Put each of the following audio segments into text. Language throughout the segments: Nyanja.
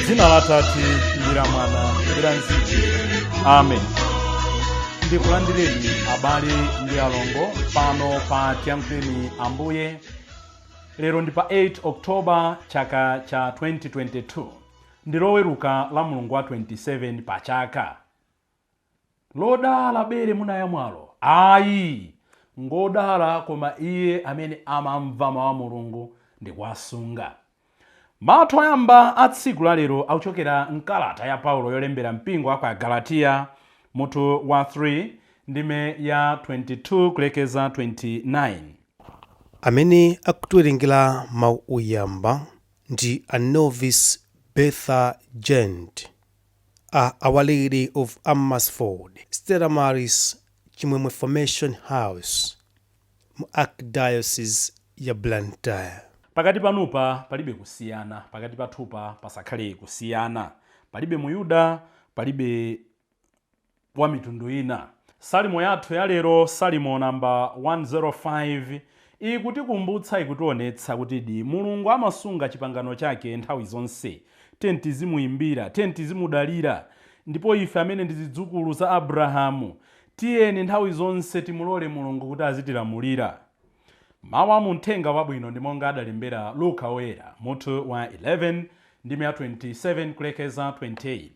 Dzina la Tate ndi la Mwana ndi la Mzimu. Amen. Ndikulandireni abale ndi alongo pano pa Tiyankhuleni Ambuye. Lero ndi pa 8 Oktoba chaka cha 2022. Ndi loweruka la Mulungu wa 27 pa chaka. Lodala bere munayamwalo. Ayi, ngodala koma iye amene amamva mawu a Mulungu ndi kuwasunga. Mawu oyamba a tsiku la lero akuchokera mkalata ya Paulo yolembera mpingo wa Galatiya mutu wa 3 ndime ya 22 kulekeza 29. Amene akutiwerengera mawu oyamba ndi a novice Bertha Gent, a Our Lady of Amersfoort, Stella Maris Chimwemwe Formation House, mu Archdiocese ya Blantyre. Pakati panupa palibe kusiyana, pakati pathupa pasakhale kusiyana. Palibe Muyuda, palibe wa mitundu ina. Salimo yathu ya lero, Salimo namba 105, ikutikumbutsa ikutionetsa kuti di Mulungu amasunga chipangano chake nthawi zonse. Tizimuimbira, tizimudalira, ndipo ife amene ndi zidzukulu za Abrahamu tiyeni nthawi zonse timulole Mulungu kuti azitilamulira. Mawu a Uthenga Wabwino ndi monga adalembera Luka woyera mutu wa 11 ndime ya 27 kulekeza 28.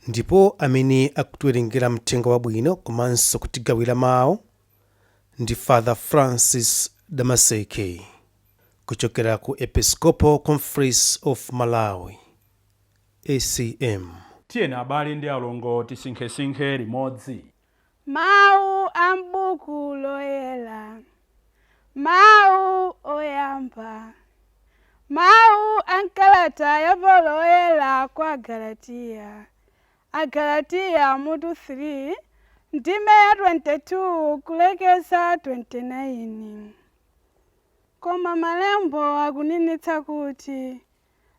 Ndipo amene akutiwerengera Uthenga Wabwino komanso kutigawira mawu ndi Father Francis Damaseke kuchokera ku Episcopal Conference of Malawi, ACM. Tiyeni abale ndi alongo tisinkhesinkhe limodzi. Mawu a m'buku loyera. Mawu oyamba. Mawu a mkalata ya Paulo oyera kwa Galatiya. Agalatiya mutu 3 ndime ya 22 kulekeza 29. Koma malembo akunenetsa kuti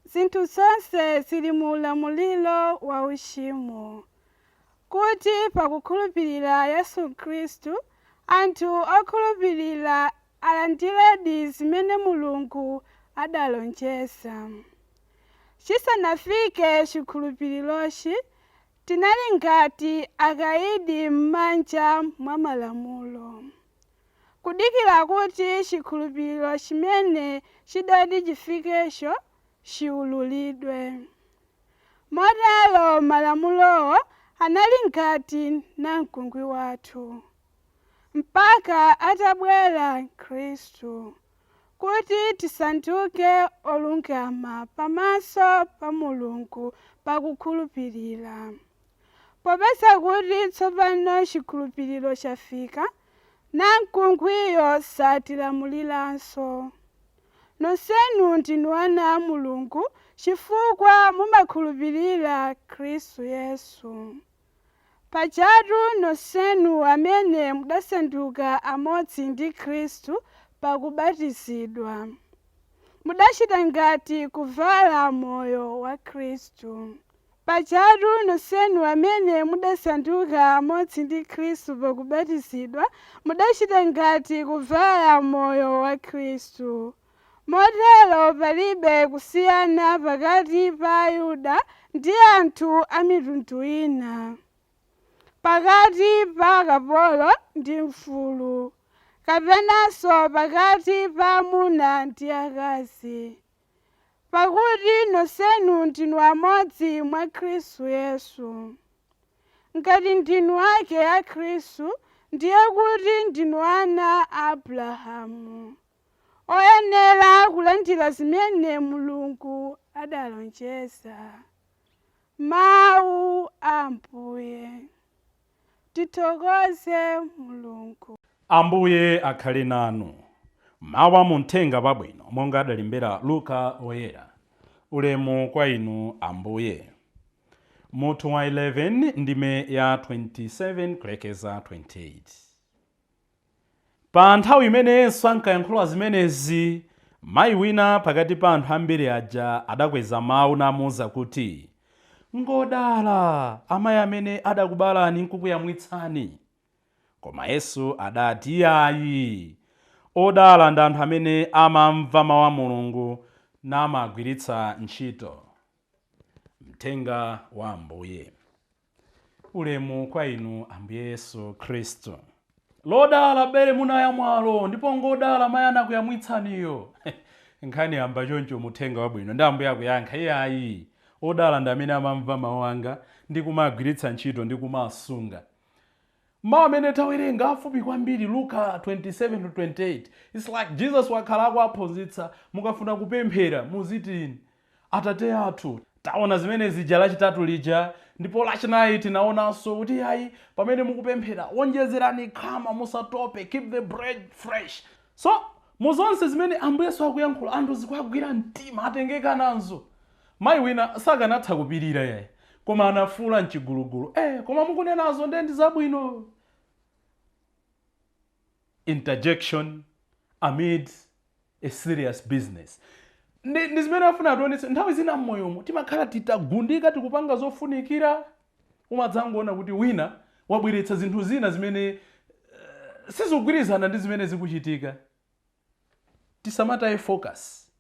zinthu zonse zili mu ulamuliro wa uchimo, kuti pakukhulupirira Yesu Khristu anthu okhulupirira alandiredi zimene Mulungu adalonjeza. Chisanafike chikhulupirirochi, tinali ngati akayidi m'manja mwa malamulo, kudikira kuti chikhulupiriro chimene chidati chifikecho chiululidwe. Motero malamulowo anali ngati namkungwi wathu, mpaka atabwera Khristu, kuti tisanduke olungama pamaso pa Mulungu pakukhulupirira. Popeza kuti tsopano chikhulupiriro chafika, namkungwiyo satilamuliranso. Nonsenu ndinu ana a Mulungu chifukwa mumakhulupirira Khristu Yesu. Pajatu nonsenu amene mudasanduka amodzi ndi Khristu pakubatizidwa, mudachita ngati kuvala moyo wa Khristu. Pajatu nonsenu amene mudasanduka amodzi ndi Khristu pakubatizidwa, mudachita ngati kuvala moyo wa Khristu. Motero palibe kusiyana pakati pa Ayuda ndi anthu a mitundu ina, pakati pa akapolo ndi mfulu, kapenanso pakati pa amuna ndi akazi, pakuti nonsenu ndinu amodzi mwa Khristu Yesu. Ngati ndinu ake a Khristu, ndiye kuti ndinu ana a Abrahamu, oyenera kulandira zimene Mulungu adalonjeza. Mawu a Ambuye. Tithokoze Mulungu. Ambuye akhale nanu. Mawu a Uthenga Wabwino monga adalembera Luka woyera. Ulemu kwa inu Ambuye. Mutu wa 11 ndime ya 27 kulekeza 28. Pa nthawi imene Yesu ankayankhula zimenezi, mayi wina pakati pa anthu ambiri aja adakweza mawu namuwuza kuti, ngodala amayi amene adakubalani nkukuyamwitsani. Koma Yesu adati, ayi, odala ndi anthu amene amamva mawu a Mulungu namagwiritsa ntchito. Mthenga wa Ambuye. Ulemu kwa inu Ambuye Yesu Kristu. Lodala bere munaya mwalo ndipo ngodala mayana kuyamwitsaniyo. Nkhani amba choncho muthenga wabwino ndi Ambuye akuyankha iyayi. Odala ndi amene amamva mawu anga ndi kumagwiritsa ntchito ndi kumasunga. Mawu amene tawerenga afupi kwambiri Luka 27-28. It's like Jesus wakhala akuaphunzitsa mukafuna kupemphera muzitini. Atate athu taona zimene zija lachitatu lija ndipo lachinayi tinaonanso kuti ayi pamene mukupemphera wonjezerani khama musatope, keep the bread fresh. So muzonse zimene Ambuye Yesu akuyankhula anthu zikuagwira mtima atengeka nazo. Mayi wina sakanatha kupirira yayi koma anafula mchigulugulu. Koma mukunenazo ndi zabwino. Interjection amid a serious business. Ndi zimene afuna ationetse nthawi zina mmoyomo timakhala titagundika tikupanga zofunikira umadzangoona kuti wina wabweretsa zinthu zina zimene sizikugwirizana ndi zimene zikuchitika. Tisamataye focus,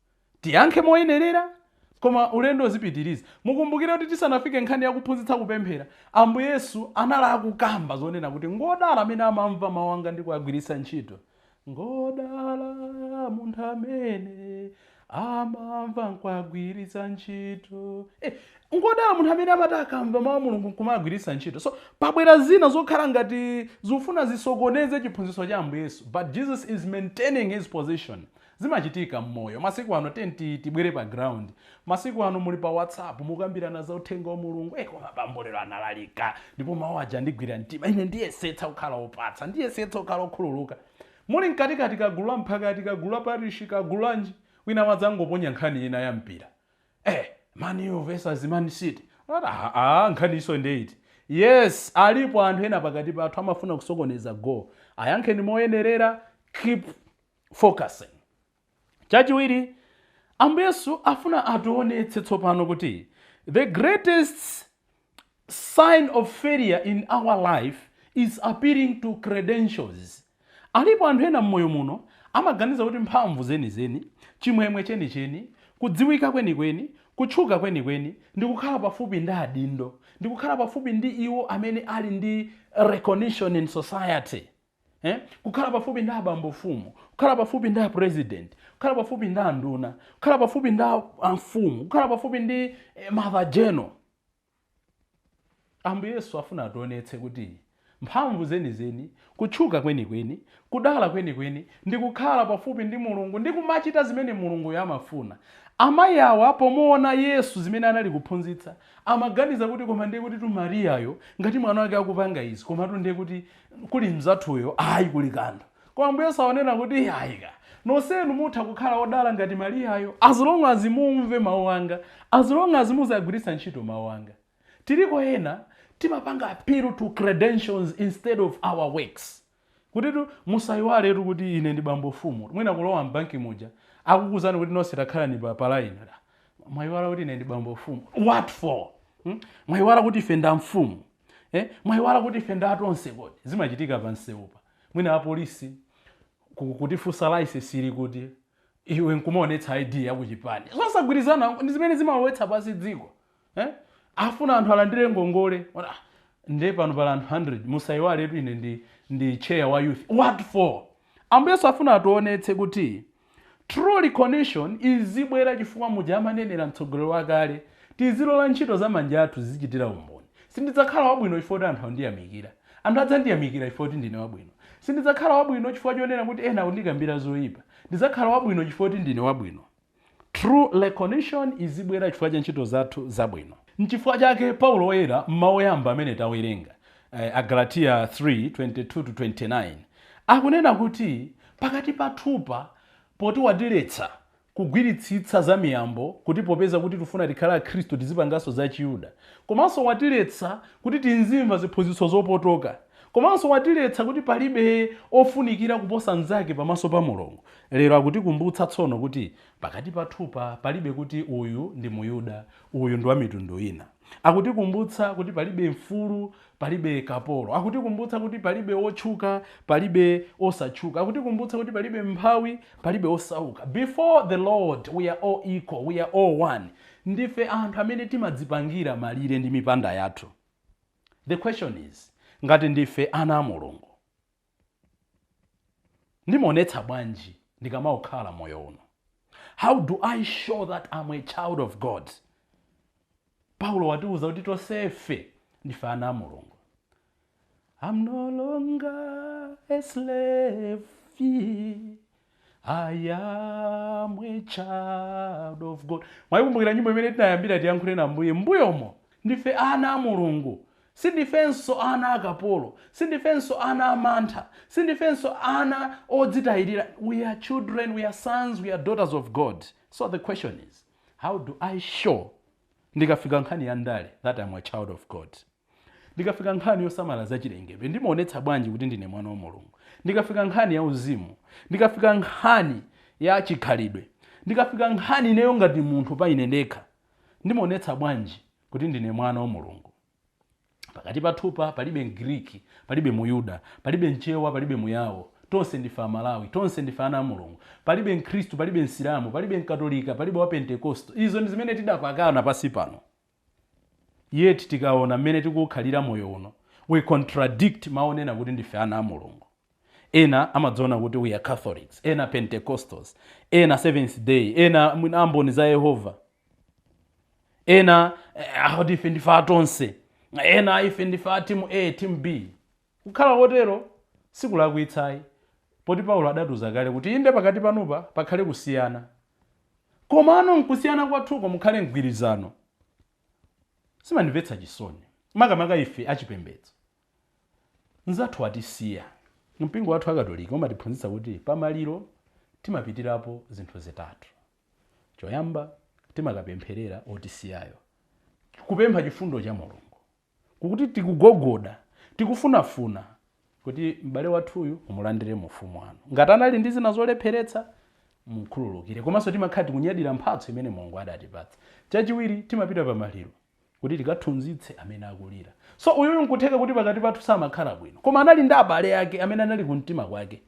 tiyankhe moyenerera koma ulendo uzipitiriza. Mukumbukire kuti tisanafike nkhani yakuphunzitsa kupemphera Ambuye Yesu anali akukamba zonena kuti ngodala amene amamva mawu anga ndi kuagwiritsa ntchito. Ngodala munthu amene amamva nkuagwiritsa ntchito. Ngodala munthu amene amati akamva mawu Mulungu kumagwiritsa ntchito. So pabwera zina zokhala ngati zifuna zisokoneze chiphunzitso cha Ambuye Yesu, but Jesus is maintaining his position. Zimachitika mmoyo. Masiku ano tibwere pa ground. Masiku ano muli pa WhatsApp mukambirana za uthenga wa Mulungu. Koma bambolero analalika ndipo mawu aja ndigwira mtima. Ine ndiyesetsa kukhala opatsa, ndiyesetsa kukhala okhululuka. Muli mkatikati kagulu la mphakati, kagulu la parishi, kagulu lanji wina madzangoponya nkhani ina ya mpira. Man U versus Man City. Nkhani iso ndeiti. Yes, alipo anthu ena pakati pathu amafuna kusokoneza go. Ayankhe moyenerera, keep focusing. Chachiwiri, Ambuye Yesu afuna ationetse tsopano kuti the greatest sign of failure in our life is appealing to credentials. Alipo anthu ena mmoyo muno amaganiza kuti mphamvu zenizeni, chimwemwe chenicheni, kudziwika kwenikweni, kutchuka kwenikweni ndi kukhala pafupi ndi adindo, ndi kukhala pafupi ndi iwo amene ali ndi recognition in society. Kukhala pafupi ndi abambofumu, kukhala pafupi ndi president, kukhala pafupi ndi anduna, kukhala pafupi ndi amfumu, kukhala pafupi ndi mother general. Ambuye Yesu afuna ationetse kuti mphamvu zenizeni, kutchuka kwenikweni, kudala kwenikweni ndi kukhala pafupi ndi Mulungu ndi kumachita zimene Mulungu yamafuna. Amayi awa pomuona Yesu zimene anali kuphunzitsa amaganiza kuti koma ndiye kuti tu Mariyayo ngati mwana wake akupanga izi koma tu ndiye kuti kuli mzathuyo ayi kuli kanthu. Koma Ambuye Yesu aonena kuti ayika nonsenu mutha kukhala odala ngati Mariyayo as long as mumve mawu anga, as long as muzagwiritsa ntchito mawu anga. Tiliko ena timapanga appeal to credentials instead of our works. Kuti tu musayiwale tu kuti ine ndi bambofumu. Mwina kulowa mbanki muja akukuzani kuti nonse takhala ni pa line. Mwayiwala kuti ine ndi bambofumu. What for? Mwayiwala kuti ife nda mfumu. Mwayiwala kuti ife nda atonse kodi. Zimachitika panseupa. Mwina apolisi kutifunsa license ili kuti iwe nkumaonetsa ID yakuchipani. Zosagwirizana ndi zimene zimawetsa pasi dziko. Afuna anthu alandire ngongole. Nde pano pala anthu 100 musayiwale tu ine ndi chair wa youth. What for? Ambuye Yesu afuna ationetse kuti true recognition izibwera chifukwa muja amanenera mtsogoleri wakale tizilola ntchito za manja athu zizichitira umboni. Sindidzakhala wabwino chifukwa anthu andiyamikira. Anthu adzandiyamikira chifukwa ndine wabwino. Sindidzakhala wabwino chifukwa chonena kuti ena akundikambira zoyipa. Ndidzakhala wabwino chifukwa ndine wabwino. True recognition izibwera chifukwa cha ntchito zathu zabwino. Nchifukwa chake Paulo woyera m'mawu oyamba amene tawerenga Agalatia 3:22-29 akunena kuti pakati pathupa poti watiletsa kugwiritsitsa za miyambo kuti popeza kuti tufuna tikhala Khristu tizipanganso za Chiyuda, komanso watiletsa kuti tinzimva ziphunzitso zopotoka, komanso watiletsa kuti palibe ofunikira kuposa mnzake pamaso pa Mulungu. Lero akutikumbutsa tsono kuti pakati pathupa palibe kuti uyu ndi Muyuda, uyu ndi wa mitundu ina. Akutikumbutsa kuti palibe mfulu, palibe kapolo. Akutikumbutsa kuti palibe otchuka, palibe osatchuka. Akutikumbutsa kuti palibe mphawi, palibe osauka. Before the Lord we are all equal, we are all one. ndife anthu amene timadzipangira malire ndi mipanda yathu. The question is, ngati ndife ana a Mulungu, ndimaonetsa bwanji ndikamaukhala moyo uno? How do I show that I'm a child of God? Paulo watiuza kuti tonsefe ndife ana a Mulungu. I'm no longer a slave, I am a child of God. Mwayikumbukira nyimbo imene tinayambira tiyankhule na mbuyomo, ndife ana a Mulungu. Sindifenso ana akapolo, sindifenso ana amantha, sindifenso ana odzitayirira. We are children, we are sons, we are daughters of God. So the question is, how do I show ndikafika nkhani ya ndale that I'm a child of God? Ndikafika nkhani yosamala za chilengedwe, ndimaonetsa bwanji kuti ndine mwana wa Mulungu? Ndikafika nkhani ya uzimu, ndikafika nkhani ya chikhalidwe, ndikafika nkhani ineyo ngati munthu pa ine ndekha, ndimaonetsa bwanji kuti ndine mwana wa Mulungu? Pakati pathupa palibe Mgiriki, palibe Muyuda, palibe Mchewa, palibe Muyawo, tonse ndife Amalawi, tonse ndife ana a Mulungu. Palibe Mkhristu, palibe Msilamu, palibe Mkatolika, palibe wa Pentekosto. Izo ndi zimene tidapakana pasi pano. Yet tikaona mmene tikukhalira moyo uno, we contradict maonena kuti ndife ana a Mulungu. Ena amadziona kuti we are Catholics, ena Pentecostals, ena Seventh Day, ena amboni za Yehova, ena ife ndife atonse, ena ife ndife timu A, timu B. Kukhala kotero sikulakwitsayi, poti Paulo adatuza kale kuti inde pakati panupa pakhale kusiyana, komano nkusiyana kwathuko mukhale mgwirizano. Simandimvetsa chisoni makamaka ife achipembedzo. Nzathu atisiya, mpingo wathu akatolika umatiphunzitsa kuti pamaliro timapitirapo zinthu zitatu. Choyamba, timakapempherera otisiyayo, kupempha chifundo cha Mulungu, kukuti tikugogoda, tikufunafuna kuti m'bale wathuyu umulandire mu ufumu wanu. Ngati anali ndi zina zolepheretsa, mukhululukire. Komanso timakhala tikunyadira mphatso imene Mulungu adatipatsa. Chachiwiri, timapita pamaliro kuti tikathunzitse amene akulira. So uyuyu nkutheka kuti pakati pathu samakhala bwino, koma anali ndi abale ake amene anali kumtima kwake,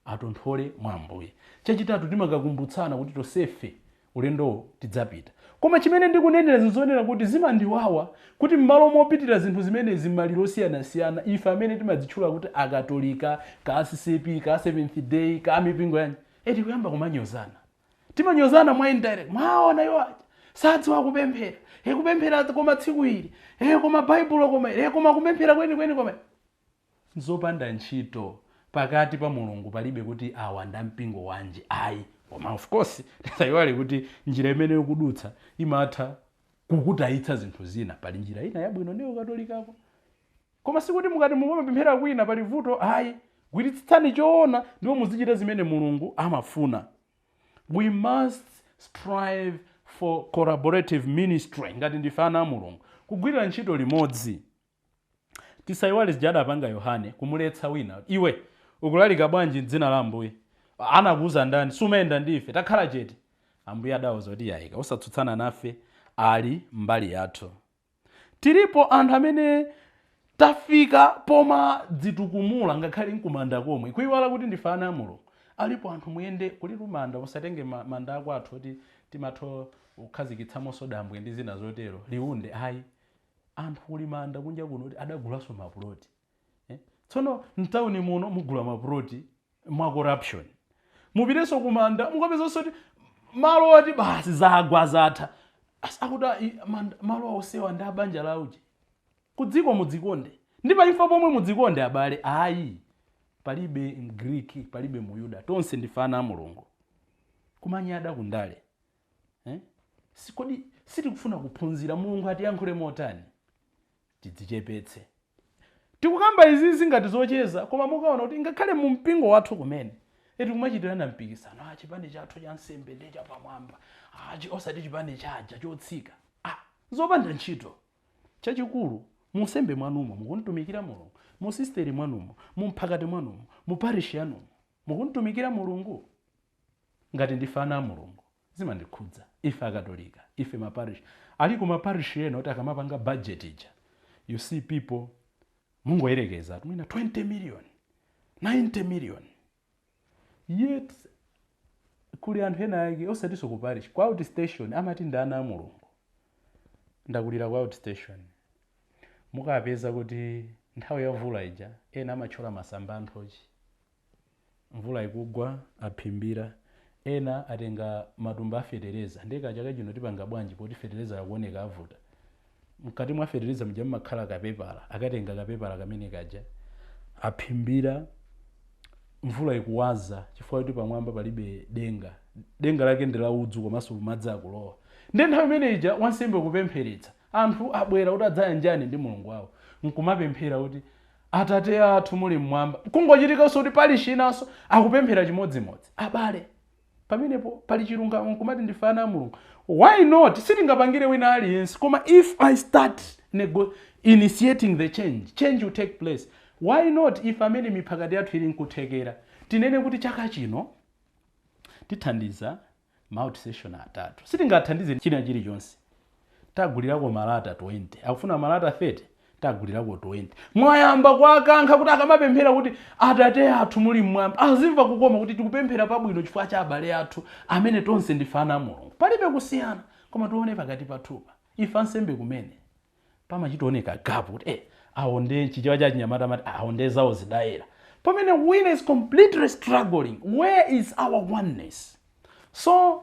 atonthole mwa Ambuye. Chachitatu, timakakumbutsana kuti tonsefe ulendo tidzapita. Koma chimene ndikunenera zinzonera kuti zimandiwawa kuti m'malo mopitira zinthu zimene zimaliro siyana ife amene timadzitchula kuti akatolika, ka CCP, ka Seventh Day, ka mipingo yanji, kuyamba kumanyozana. Timanyozana mwa indirect, mwaona yo sadziwa kupemphera, kupemphera koma tsiku ili, koma Baibulo koma, koma kupemphera kweni koma. Nzopanda ntchito pakati pa Mulungu palibe kuti awa nda mpingo wanji ayi. Koma of course tisayiwale kuti njira imene yokudutsa imatha kukutayitsa zinthu zina. Pali njira ina yabwino ndiyo ukatolikako. Koma sikuti mukati mumapemphera kwina pali vuto ayi. Gwiritsitsani choona ndiwo muzichita zimene Mulungu amafuna. We must strive for collaborative ministry ngati ndife ana a Mulungu, kugwirira ntchito limodzi. Tisayiwale zija adapanga Yohane kumuletsa wina, iwe ukulalika bwanji m'dzina la Ambuye? Anakuuza ndani? Sumenda ndife, takhala chete. Ambuye adawuza kuti yayika usatsutsana nafe, ali mbali yathu. Tilipo anthu amene tafika poma dzitukumula ngakhale nkumanda komwe, kuyiwala kuti ndife ana a Mulungu. Alipo anthu muyende kuli lumanda, usatenge manda ako athu kuti timatho ukhazikitsamonso dambwe ndi zina zotero liunde ayi. Anthu kuli manda kunja kuno kuti adagulaso mapuloti. Tsono mtawuni muno mugula mapuloti mwa corruption. Mupireso kumanda mukapezanso kuti malo oti basi zagwa zatha. Asakuda malo osewa ndi abanja lauji. Kudziko mudzikonde. Ndi paifa pomwe mudzikonde abale ayi. Palibe Mgiriki, palibe Muyuda, tonse ndife ana a Mulungu. Kumanyada kundale. Sikodi sitikufuna kuphunzira Mulungu atiyankhule motani. Tidzichepetse. Tikukamba izi ngati zocheza, koma mukaona kuti ngakhale mu mpingo wathu kumene kumachitirana mpikisano, chipande chathu cha nsembe ndi cha pamwamba, osati chipande chaja chotsika. Zopanda ntchito. Chachikulu, mu nsembe mwanumo mukuntumikira Mulungu, mu sisteri mwanumo, mu mphakati mwanumo, mu parish yanumo mukuntumikira Mulungu. Ngati ndife ana a Mulungu zimandikhudza, ife akatolika, ife maparish. Aliko maparish ena oti akamapanga budget ija, you see people mungoyerekeza mwina 20 million, 90 million. Yet kuli anthu ena ake osatiso ku parish, kwa outstation amati ndi ana a Mulungu. ndakulira ku outstation mukapeza kuti nthawi ya mvula ija ena amathyola masamba anthochi, mvula ikugwa aphimbira, ena atenga matumba afetereza. Ndeka chaka chino tipanga bwanji poti fetereza yakuoneka avuta. Mkati mwa fetereza mja mmakhala kapepala, akatenga kapepala kamene kaja aphimbira, mvula ikuwaza chifukwa kuti pamwamba palibe denga lake ndi la udzu komanso madzi akulowa. Ndi nthawi imene ija wansembe kupempheretsa anthu abwera kuti adzayanjane ndi mulungu wawo, nkumapemphera kuti Atate athu muli mmwamba. Kungochitikanso kuti pali chinanso akupemphera chimodzimodzi. Abale pamenepo pali chilungamo nkumati ndife ana a Mulungu. Why not? Sitingapangire wina aliyense, koma if I start initiating the change will take place. Why not if amene miphakati yathu ili nkuthekera tinene kuti chaka chino tithandiza ma-outstation atatu. Sitingathandize china chilichonse. Tagulirako malata 20, akufuna malata 30, tagulirako 20. Mwayamba kwakankha kuti akamapemphera kuti Atate athu muli mmwamba, azimva kukoma kuti tikupemphera pabwino chifukwa cha abale athu amene tonse ndife ana a Mulungu. Palibe kusiyana, koma tione pakati pathupa ife ansembe kumene pamachioneka gapu kuti aonde chichewa cha chinyamata amati aonde zawo zidayera, pamene wina is completely struggling. Where is our oneness? So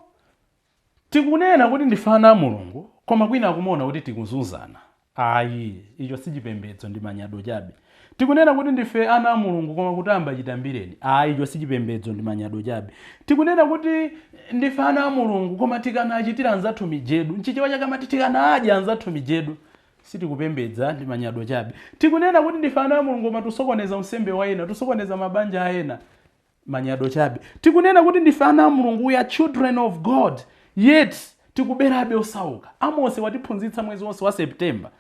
tikunena kuti ndife ana a Mulungu koma kwina akumaona kuti tikuzunzana. Ayi, icho si chipembedzo ndi manyado chabe. Tikunena kuti ndife ana a Mulungu koma kutamba chitambireni. Ayi, icho si chipembedzo ndi manyado chabe. Tikunena kuti ndife ana a Mulungu koma tikanachitira anzathu mijedu, nchichewa chakamati tikanadya anzathu mijedu, sitikupembedza ndi manyado chabe. Tikunena kuti ndife ana a Mulungu koma tusokoneza unsembe wa ena, tusokoneza mabanja a ena, manyado chabe. Tikunena kuti ndife ana a Mulungu, we are children of God, yet tikuberabe osauka. Amose watiphunzitsa mwezi wonse wa September.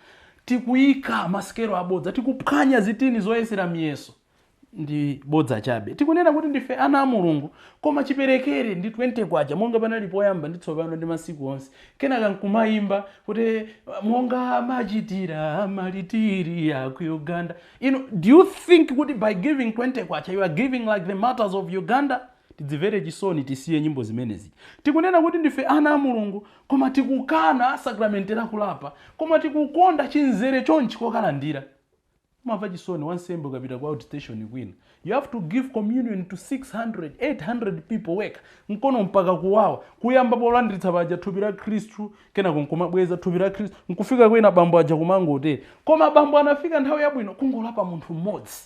Tikuyika masikelo abodza, tikuphwanya zitini zoyesera miyeso ndi bodza chabe. Tikunena kuti ndife ana a Mulungu koma chiperekere ndi 20 kwacha monga panali poyamba ndi tsopano ndi masiku onse. Kenaka nkumayimba kuti monga machitira malitiri ya ku Uganda. Do you think kuti by giving 20 kwacha you are giving like the martyrs of Uganda? Tidzimvere chisoni tisiye nyimbo zimenezi. Tikunena kuti ndife ana a Mulungu koma tikukana sakramenti la kulapa, koma tikukonda chinzere chonchi kokalandira. Mumva chisoni wansembe ukapita ku outstation kwina, you have to give communion to 600 800 people weka nkono mpaka kuwawa kuyamba polandiritsa paja thupi la Khristu, kenako nkumabweza thupi la Khristu nkufika kwina bambo aja kumangote, koma bambo anafika nthawi yabwino kungolapa munthu mmodzi.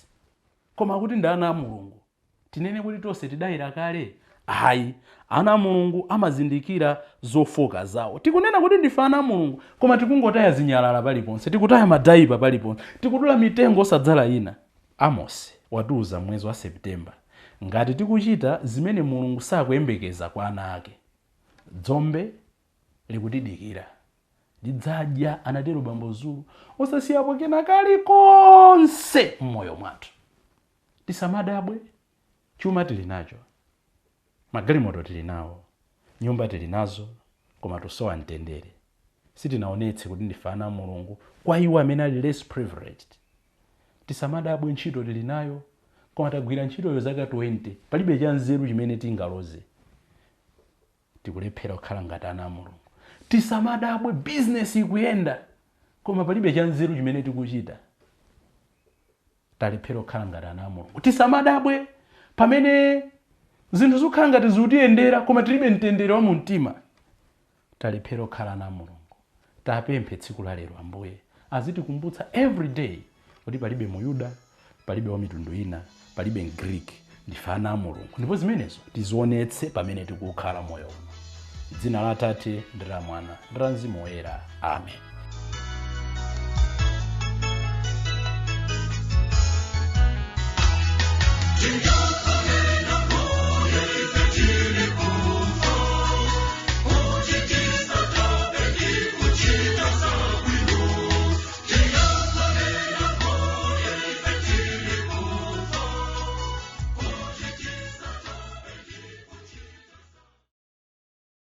Koma kuti ndi ana a Mulungu tinene kuti tonse tidayira kale? Ayi, ana a Mulungu amazindikira zofoka zawo. Tikunena kuti ndife ana a Mulungu koma tikungotaya zinyalala paliponse, tikutaya madaipa paliponse, tikudula mitengo osadzala ina. Amos watiuza mwezi wa September, ngati tikuchita zimene Mulungu sakuyembekeza kwa ana ake, dzombe likutidikira lidzadya, anatero bambo Zulu, osasiyapo kena kalikonse mmoyo mwathu. Tisamadabwe. Chuma tili nacho, magalimoto tili nawo, nyumba tili nazo, koma tusowa mtendere. Sitinaonetse kuti ndife ana a Mulungu kwa iwo amene ali less privileged. Tisamadabwe ntchito tili nayo, koma tagwira ntchitoyo zaka 20, palibe cha nzeru chimene tingaloze. Tikulephera kukhala ngati ana a Mulungu. Tisamadabwe business ikuyenda, koma palibe cha nzeru chimene tikuchita. Talephera kukhala ngati ana a Mulungu. Tisamadabwe pamene zinthu zikukhala ngati zikutiyendera koma tilibe mtendere wa mu mtima. Talephera kukhala ana a Mulungu. Tapemphe tsiku la lero Ambuye azitikumbutsa every day kuti palibe Muyuda, palibe wa mitundu ina, palibe Greek, ndife ana a Mulungu. Ndipo zimenezo tizionetse pamene tikukhala moyo uno. Dzina la Atate ndi la Mwana ndi la Mzimu Woyera. Amen. To you,